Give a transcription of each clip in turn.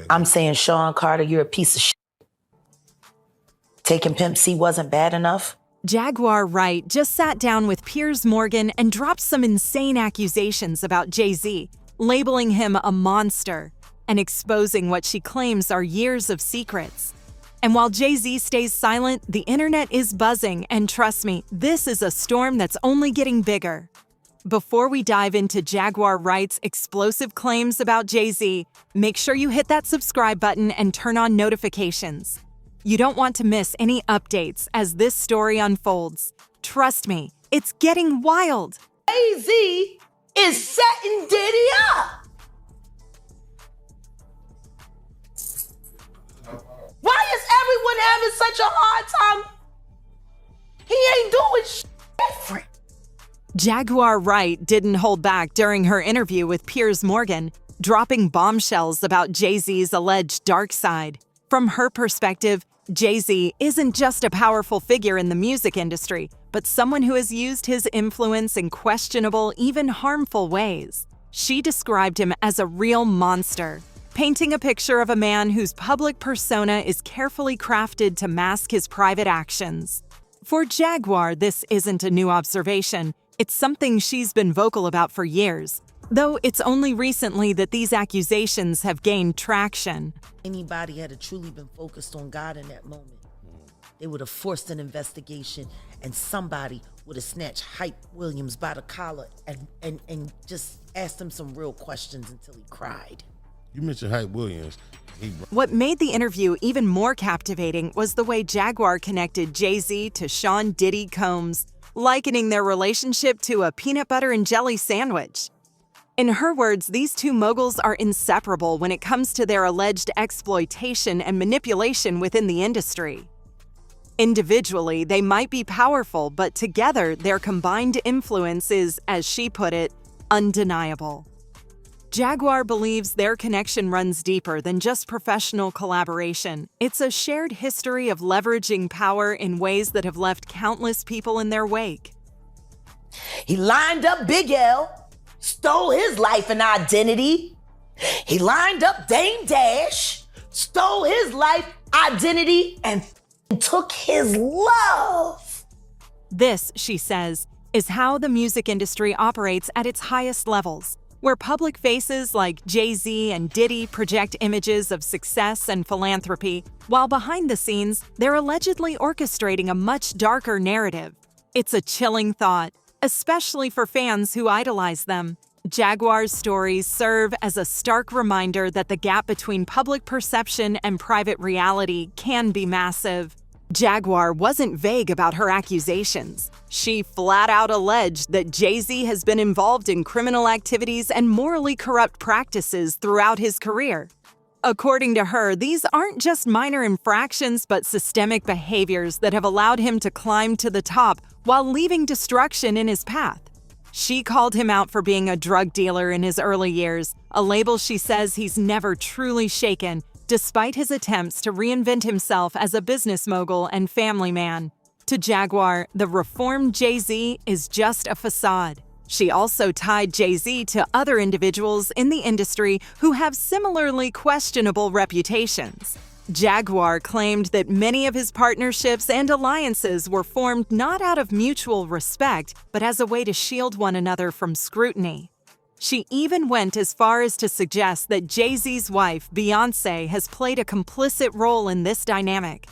I'm saying, Sean Carter, you're a piece of shit. Taking Pimp C wasn't bad enough. Jaguar Wright just sat down with Piers Morgan and dropped some insane accusations about Jay-Z, labeling him a monster and exposing what she claims are years of secrets. And while Jay-Z stays silent, the internet is buzzing, and trust me, this is a storm that's only getting bigger. Before we dive into Jaguar Wright's explosive claims about Jay-Z, make sure you hit that subscribe button and turn on notifications. You don't want to miss any updates as this story unfolds. Trust me, it's getting wild. Jay-Z is setting Diddy up. Why is everyone having such a hard time? He ain't doing shit different. Jaguar Wright didn't hold back during her interview with Piers Morgan, dropping bombshells about Jay-Z's alleged dark side. From her perspective, Jay-Z isn't just a powerful figure in the music industry, but someone who has used his influence in questionable, even harmful ways. She described him as a real monster, painting a picture of a man whose public persona is carefully crafted to mask his private actions. For Jaguar, this isn't a new observation. It's something she's been vocal about for years, though it's only recently that these accusations have gained traction. Anybody had truly been focused on God in that moment, they would have forced an investigation, and somebody would have snatched Hype Williams by the collar and just asked him some real questions until he cried. You mentioned Hype Williams. What made the interview even more captivating was the way Jaguar connected Jay-Z to Sean Diddy Combs, likening their relationship to a peanut butter and jelly sandwich. In her words, these two moguls are inseparable when it comes to their alleged exploitation and manipulation within the industry. Individually, they might be powerful, but together, their combined influence is, as she put it, undeniable. Jaguar believes their connection runs deeper than just professional collaboration. It's a shared history of leveraging power in ways that have left countless people in their wake. He lined up Big L, stole his life and identity. He lined up Dame Dash, stole his life, identity, and took his love. This, she says, is how the music industry operates at its highest levels, where public faces like Jay-Z and Diddy project images of success and philanthropy, while behind the scenes, they're allegedly orchestrating a much darker narrative. It's a chilling thought, especially for fans who idolize them. Jaguar's stories serve as a stark reminder that the gap between public perception and private reality can be massive. Jaguar wasn't vague about her accusations. She flat out alleged that Jay-Z has been involved in criminal activities and morally corrupt practices throughout his career. According to her, these aren't just minor infractions but systemic behaviors that have allowed him to climb to the top while leaving destruction in his path. She called him out for being a drug dealer in his early years, a label she says he's never truly shaken, despite his attempts to reinvent himself as a business mogul and family man. To Jaguar, the reformed Jay-Z is just a facade. She also tied Jay-Z to other individuals in the industry who have similarly questionable reputations. Jaguar claimed that many of his partnerships and alliances were formed not out of mutual respect, but as a way to shield one another from scrutiny. She even went as far as to suggest that Jay-Z's wife, Beyoncé, has played a complicit role in this dynamic.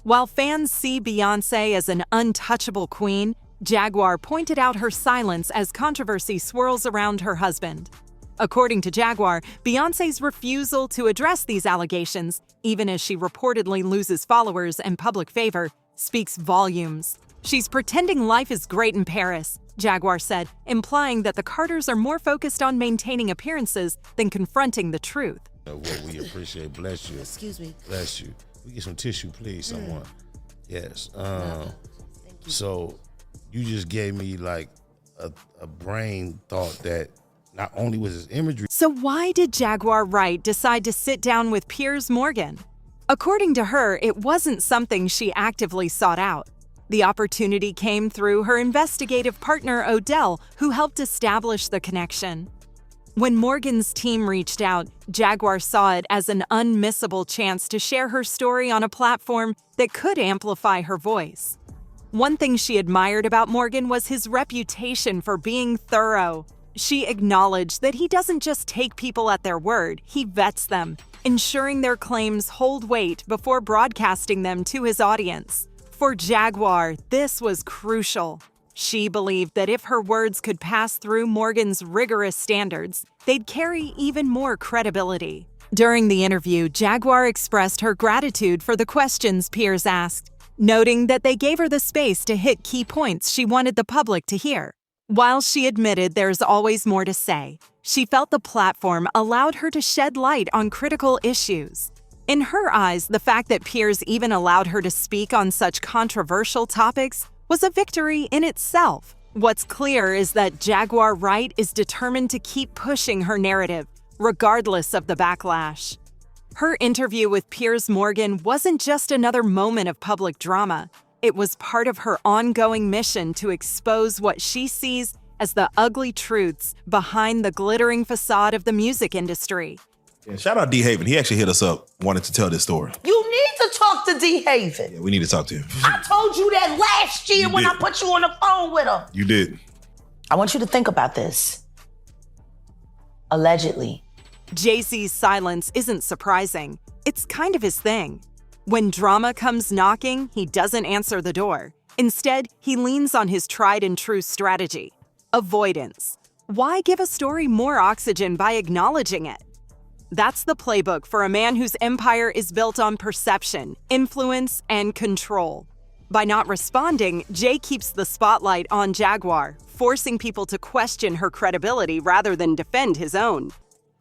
While fans see Beyoncé as an untouchable queen, Jaguar pointed out her silence as controversy swirls around her husband. According to Jaguar, Beyoncé's refusal to address these allegations, even as she reportedly loses followers and public favor, speaks volumes. She's pretending life is great in Paris, Jaguar said, implying that the Carters are more focused on maintaining appearances than confronting the truth. What we appreciate, bless you. Excuse me. Bless you. We get some tissue, please, someone. Yes. Thank you. So you just gave me like a brain thought that not only was his imagery. So why did Jaguar Wright decide to sit down with Piers Morgan? According to her, it wasn't something she actively sought out. The opportunity came through her investigative partner, Odell, who helped establish the connection. When Morgan's team reached out, Jaguar saw it as an unmissable chance to share her story on a platform that could amplify her voice. One thing she admired about Morgan was his reputation for being thorough. She acknowledged that he doesn't just take people at their word, he vets them, ensuring their claims hold weight before broadcasting them to his audience. For Jaguar, this was crucial. She believed that if her words could pass through Morgan's rigorous standards, they'd carry even more credibility. During the interview, Jaguar expressed her gratitude for the questions Piers asked, noting that they gave her the space to hit key points she wanted the public to hear. While she admitted there's always more to say, she felt the platform allowed her to shed light on critical issues. In her eyes, the fact that Piers even allowed her to speak on such controversial topics was a victory in itself. What's clear is that Jaguar Wright is determined to keep pushing her narrative, regardless of the backlash. Her interview with Piers Morgan wasn't just another moment of public drama. It was part of her ongoing mission to expose what she sees as the ugly truths behind the glittering facade of the music industry. Yeah, shout out D. Haven. He actually hit us up, wanted to tell this story. You need to talk to D. Haven. Yeah, we need to talk to him. I told you that last year when I put you on the phone with him. You did. I want you to think about this. Allegedly. Jay-Z's silence isn't surprising. It's kind of his thing. When drama comes knocking, he doesn't answer the door. Instead, he leans on his tried and true strategy: avoidance. Why give a story more oxygen by acknowledging it? That's the playbook for a man whose empire is built on perception, influence, and control. By not responding, Jay keeps the spotlight on Jaguar, forcing people to question her credibility rather than defend his own.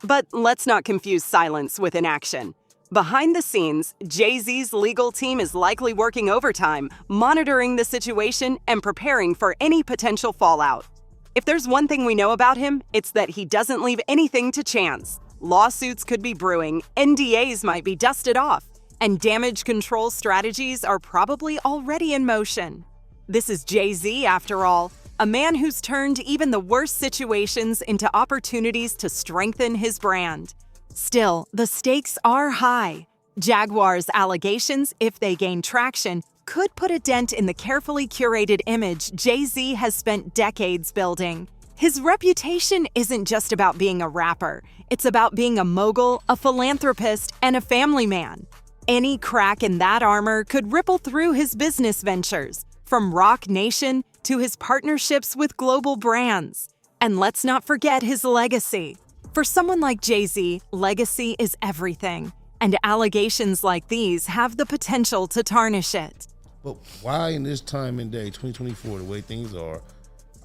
But let's not confuse silence with inaction. Behind the scenes, Jay-Z's legal team is likely working overtime, monitoring the situation and preparing for any potential fallout. If there's one thing we know about him, it's that he doesn't leave anything to chance. Lawsuits could be brewing, NDAs might be dusted off, and damage control strategies are probably already in motion. This is Jay-Z, after all, a man who's turned even the worst situations into opportunities to strengthen his brand. Still, the stakes are high. Jaguar's allegations, if they gain traction, could put a dent in the carefully curated image Jay-Z has spent decades building. His reputation isn't just about being a rapper. It's about being a mogul, a philanthropist, and a family man. Any crack in that armor could ripple through his business ventures, from Rock Nation to his partnerships with global brands. And let's not forget his legacy. For someone like Jay-Z, legacy is everything, and allegations like these have the potential to tarnish it. But why in this time and day, 2024, the way things are,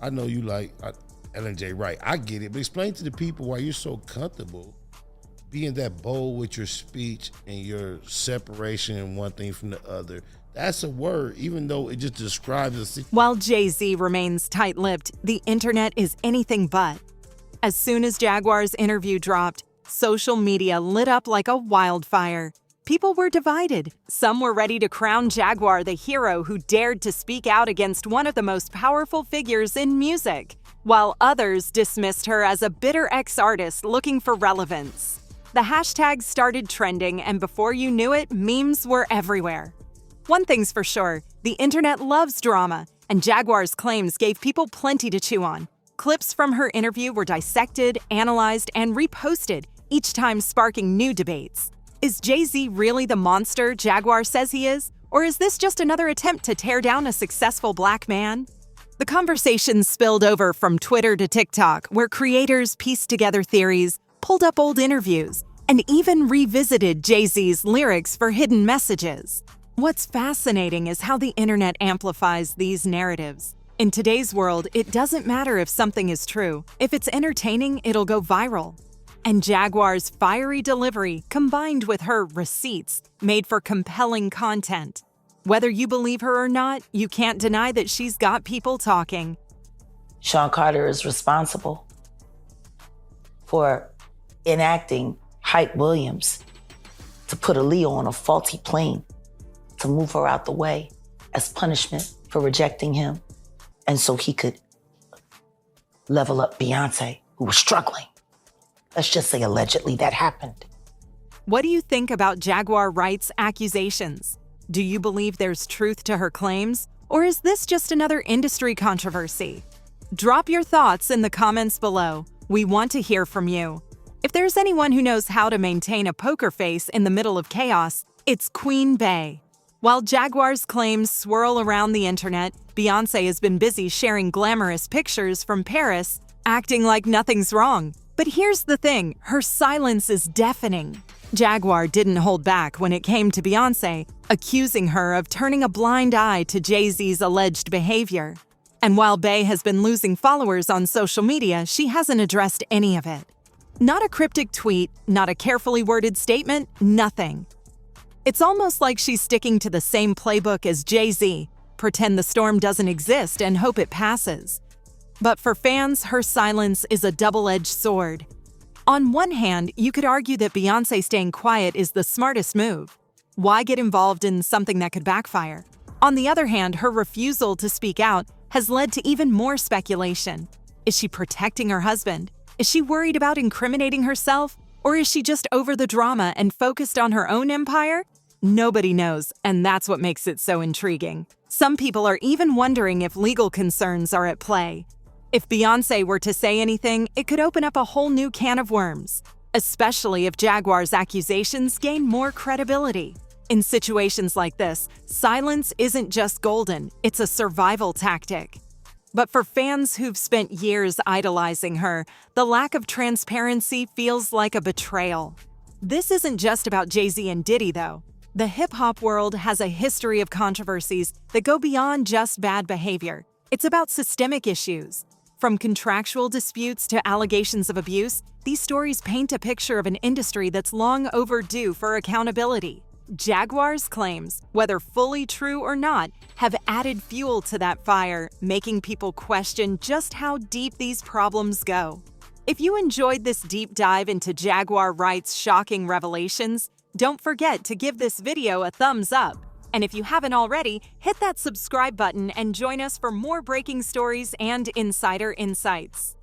I know you like Ellen J. Wright. I get it, but explain to the people why you're so comfortable being that bold with your speech and your separation one thing from the other. That's a word, even though it just describes a... While Jay-Z remains tight-lipped, the internet is anything but. As soon as Jaguar's interview dropped, social media lit up like a wildfire. People were divided. Some were ready to crown Jaguar the hero who dared to speak out against one of the most powerful figures in music, while others dismissed her as a bitter ex-artist looking for relevance. The hashtag started trending, and before you knew it, memes were everywhere. One thing's for sure, the internet loves drama, and Jaguar's claims gave people plenty to chew on. Clips from her interview were dissected, analyzed, and reposted, each time sparking new debates. Is Jay-Z really the monster Jaguar says he is? Or is this just another attempt to tear down a successful black man? The conversation spilled over from Twitter to TikTok, where creators pieced together theories, pulled up old interviews, and even revisited Jay-Z's lyrics for hidden messages. What's fascinating is how the internet amplifies these narratives. In today's world, it doesn't matter if something is true. If it's entertaining, it'll go viral. And Jaguar's fiery delivery, combined with her receipts, made for compelling content. Whether you believe her or not, you can't deny that she's got people talking. Sean Carter is responsible for enacting Hype Williams to put Aaliyah on a faulty plane to move her out the way as punishment for rejecting him, and so he could level up Beyonce, who was struggling. Let's just say allegedly that happened. What do you think about Jaguar Wright's accusations? Do you believe there's truth to her claims, or is this just another industry controversy? Drop your thoughts in the comments below. We want to hear from you. If there's anyone who knows how to maintain a poker face in the middle of chaos, it's Queen Bey. While Jaguar's claims swirl around the internet, Beyoncé has been busy sharing glamorous pictures from Paris, acting like nothing's wrong. But here's the thing, her silence is deafening. Jaguar didn't hold back when it came to Beyoncé, accusing her of turning a blind eye to Jay-Z's alleged behavior. And while Bey has been losing followers on social media, she hasn't addressed any of it. Not a cryptic tweet, not a carefully worded statement, nothing. It's almost like she's sticking to the same playbook as Jay-Z, pretend the storm doesn't exist and hope it passes. But for fans, her silence is a double-edged sword. On one hand, you could argue that Beyoncé staying quiet is the smartest move. Why get involved in something that could backfire? On the other hand, her refusal to speak out has led to even more speculation. Is she protecting her husband? Is she worried about incriminating herself? Or is she just over the drama and focused on her own empire? Nobody knows, and that's what makes it so intriguing. Some people are even wondering if legal concerns are at play. If Beyoncé were to say anything, it could open up a whole new can of worms, especially if Jaguar's accusations gain more credibility. In situations like this, silence isn't just golden, it's a survival tactic. But for fans who've spent years idolizing her, the lack of transparency feels like a betrayal. This isn't just about Jay-Z and Diddy, though. The hip-hop world has a history of controversies that go beyond just bad behavior. It's about systemic issues. From contractual disputes to allegations of abuse, these stories paint a picture of an industry that's long overdue for accountability. Jaguar's claims, whether fully true or not, have added fuel to that fire, making people question just how deep these problems go. If you enjoyed this deep dive into Jaguar Wright's shocking revelations, don't forget to give this video a thumbs up. And if you haven't already, hit that subscribe button and join us for more breaking stories and insider insights.